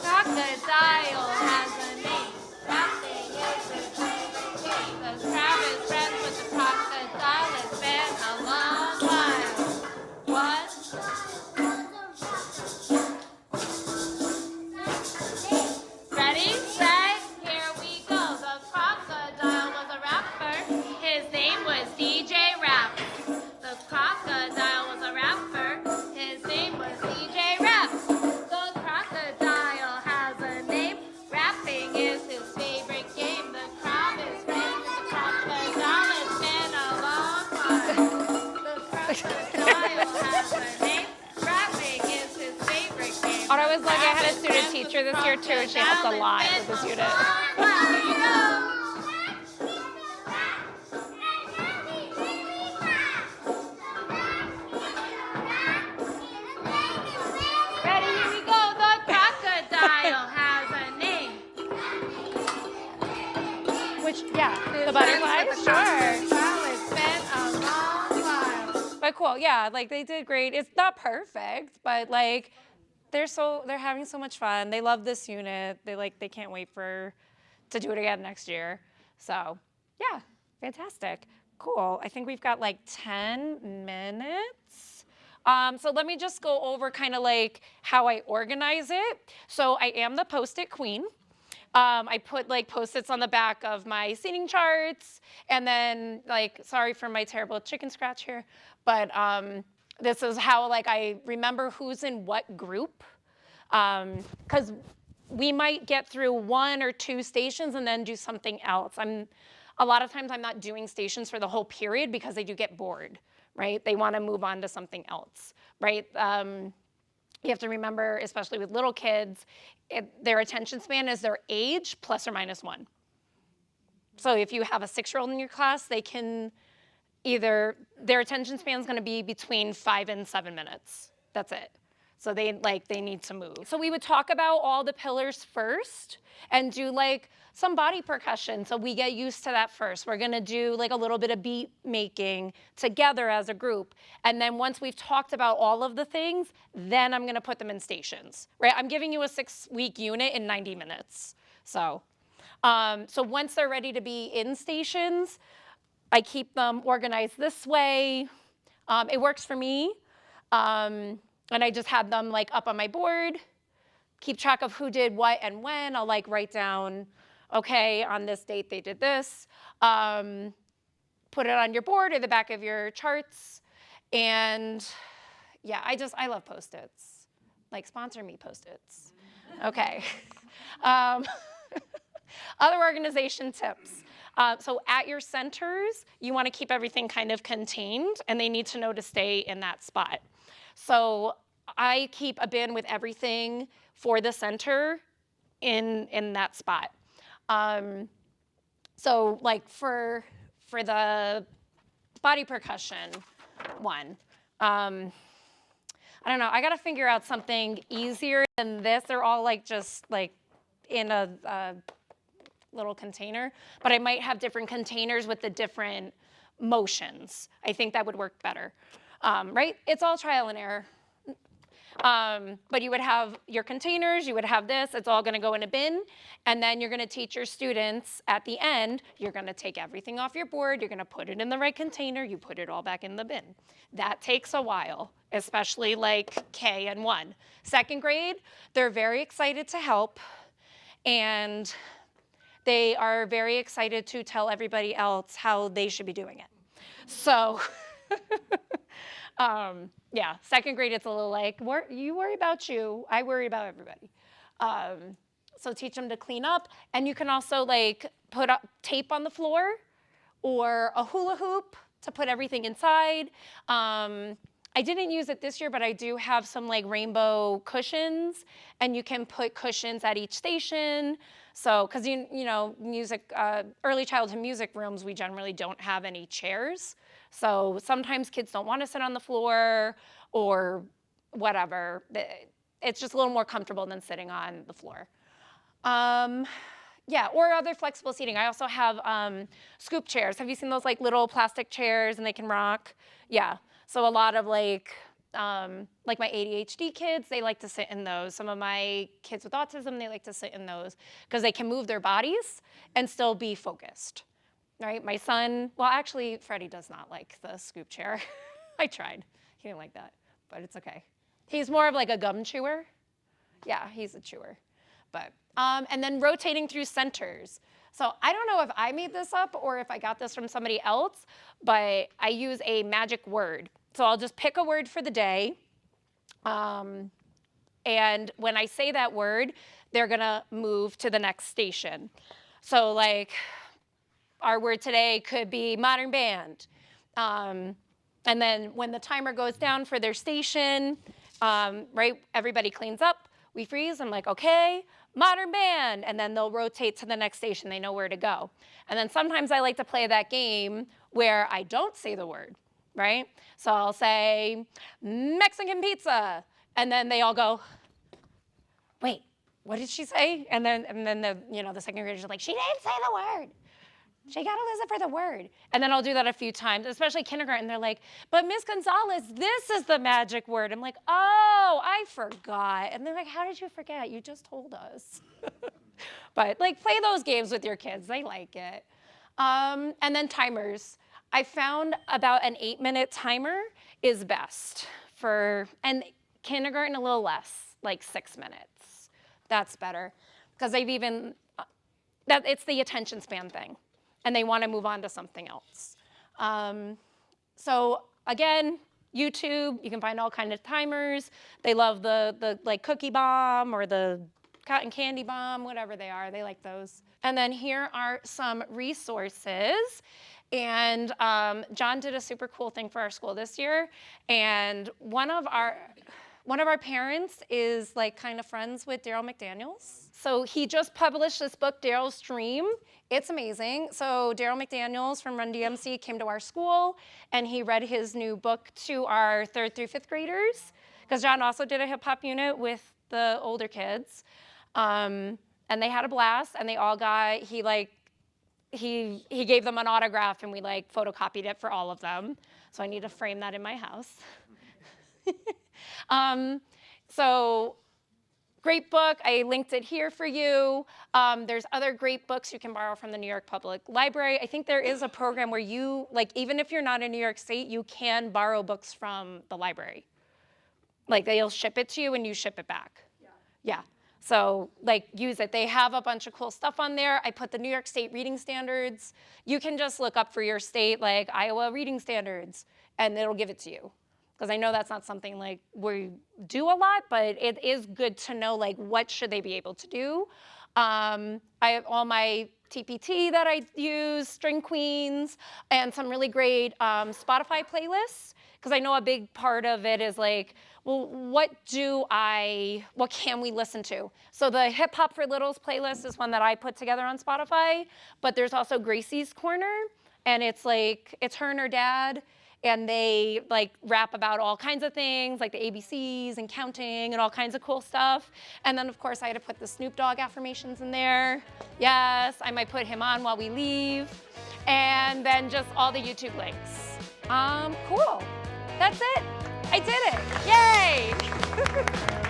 Crocodile has a name. Nothing is his favorite game. The crab is friends with the crocodile. It's been a long while. What? Ready, set, here we go. The crocodile was a rapper. His name was DJ Rap. The crocodile was a rapper. His name was DJ Rap. The crocodile has a name. Rapping is his favorite game. The crab is friends with the crocodile. It's been a long while. The crocodile has a name. Rapping is his favorite game. Oh, I was lucky. I had a student teacher this year too, and she helped a lot with this unit. Here you go. Ready, here we go. The crocodile has a name. Which, yeah, the butterfly, sure. It's been a long while. But cool, yeah, like they did great. It's not perfect, but like they're having so much fun. They love this unit. They can't wait to do it again next year. So yeah, fantastic. Cool. I think we've got like 10 minutes. So let me just go over kind of like how I organize it. So I am the Post-it queen. I put like Post-its on the back of my seating charts, and then like, sorry for my terrible chicken scratch here, but this is how like I remember who's in what group, because we might get through 1 or 2 stations and then do something else. A lot of times I'm not doing stations for the whole period because they do get bored, right? They want to move on to something else, right? You have to remember, especially with little kids, their attention span is their age plus or minus 1. So if you have a 6-year-old in your class, they can their attention span is going to be between 5 and 7 minutes. That's it. So they need to move. So we would talk about all the pillars first and do like some body percussion so we get used to that first. We're gonna do like a little bit of beat making together as a group. And then once we've talked about all of the things, then I'm gonna put them in stations, right? I'm giving you a 6-week unit in 90 minutes. So once they're ready to be in stations, I keep them organized this way. It works for me. And I just had them like up on my board, keep track of who did what and when. I'll like write down, okay, on this date they did this. Put it on your board or the back of your charts. And yeah, I love Post-its. Like sponsor me Post-its. Okay. Other organization tips. So at your centers, you want to keep everything kind of contained and they need to know to stay in that spot. So I keep a bin with everything for the center in that spot. So like for the body percussion one, I don't know, I gotta figure out something easier than this. They're all like just like in a little container, but I might have different containers with the different motions. I think that would work better. Right? It's all trial and error. But you would have your containers, you would have this, it's all gonna go in a bin, and then you're gonna teach your students at the end, you're gonna take everything off your board, you're gonna put it in the right container, you put it all back in the bin. That takes a while, especially like K and 1. Second grade, they're very excited to help, and they are very excited to tell everybody else how they should be doing it. So, yeah, second grade, it's a little like, you worry about you, I worry about everybody. So teach them to clean up, and you can also like put up tape on the floor or a hula hoop to put everything inside. I didn't use it this year, but I do have some like rainbow cushions, and you can put cushions at each station. So, because you know, music, early childhood music rooms, we generally don't have any chairs. So sometimes kids don't want to sit on the floor or whatever. It's just a little more comfortable than sitting on the floor. Yeah, or other flexible seating. I also have scoop chairs. Have you seen those like little plastic chairs and they can rock? Yeah, so a lot of like my ADHD kids, they like to sit in those. Some of my kids with autism, they like to sit in those because they can move their bodies and still be focused. Right, my son, well actually Freddie does not like the scoop chair. I tried, he didn't like that, but it's okay. He's more of like a gum chewer. Yeah, he's a chewer. But, and then rotating through centers. So I don't know if I made this up or if I got this from somebody else, but I use a magic word. So I'll just pick a word for the day. And when I say that word, they're gonna move to the next station. So like, our word today could be modern band. And then when the timer goes down for their station, right, everybody cleans up, we freeze, I'm like, okay, modern band, and then they'll rotate to the next station, they know where to go. And then sometimes I like to play that game where I don't say the word, right? So I'll say, Mexican pizza, and then they all go, wait, what did she say? And then the second graders are like, she didn't say the word. She got to listen for the word. And then I'll do that a few times, especially kindergarten. They're like, but Miss Gonzalez, this is the magic word. I'm like, oh, I forgot. And they're like, how did you forget? You just told us. But like, play those games with your kids. They like it. And then timers. I found about an 8-minute timer is best and kindergarten a little less, like 6 minutes. That's better. Because it's the attention span thing. And they want to move on to something else. So again, YouTube, you can find all kinds of timers. They love the like cookie bomb or the cotton candy bomb, whatever they are, they like those. And then here are some resources. And John did a super cool thing for our school this year. And one of our parents is like kind of friends with Daryl McDaniels. So he just published this book, Daryl's Dream. It's amazing. So Daryl McDaniels from Run DMC came to our school and he read his new book to our 3rd through 5th graders. Because John also did a hip hop unit with the older kids. And they had a blast and they all got, he gave them an autograph and we like photocopied it for all of them. So I need to frame that in my house. So great book. I linked it here for you. There's other great books you can borrow from the New York Public Library. I think there is a program where you, like, even if you're not in New York State, you can borrow books from the library. Like, they'll ship it to you and you ship it back. Yeah. So, like, use it. They have a bunch of cool stuff on there. I put the New York State reading standards. You can just look up for your state, like, Iowa reading standards, and it'll give it to you. Because I know that's not something like we do a lot, but it is good to know like what should they be able to do. I have all my TPT that I use, String Queens, and some really great Spotify playlists. Because I know a big part of it is like, well, what can we listen to? So the Hip Hop for Littles playlist is one that I put together on Spotify, but there's also Gracie's Corner, and it's her and her dad, and they like rap about all kinds of things, like the ABCs and counting and all kinds of cool stuff. And then of course I had to put the Snoop Dogg affirmations in there. Yes, I might put him on while we leave. And then just all the YouTube links. Cool, that's it. I did it! Yay!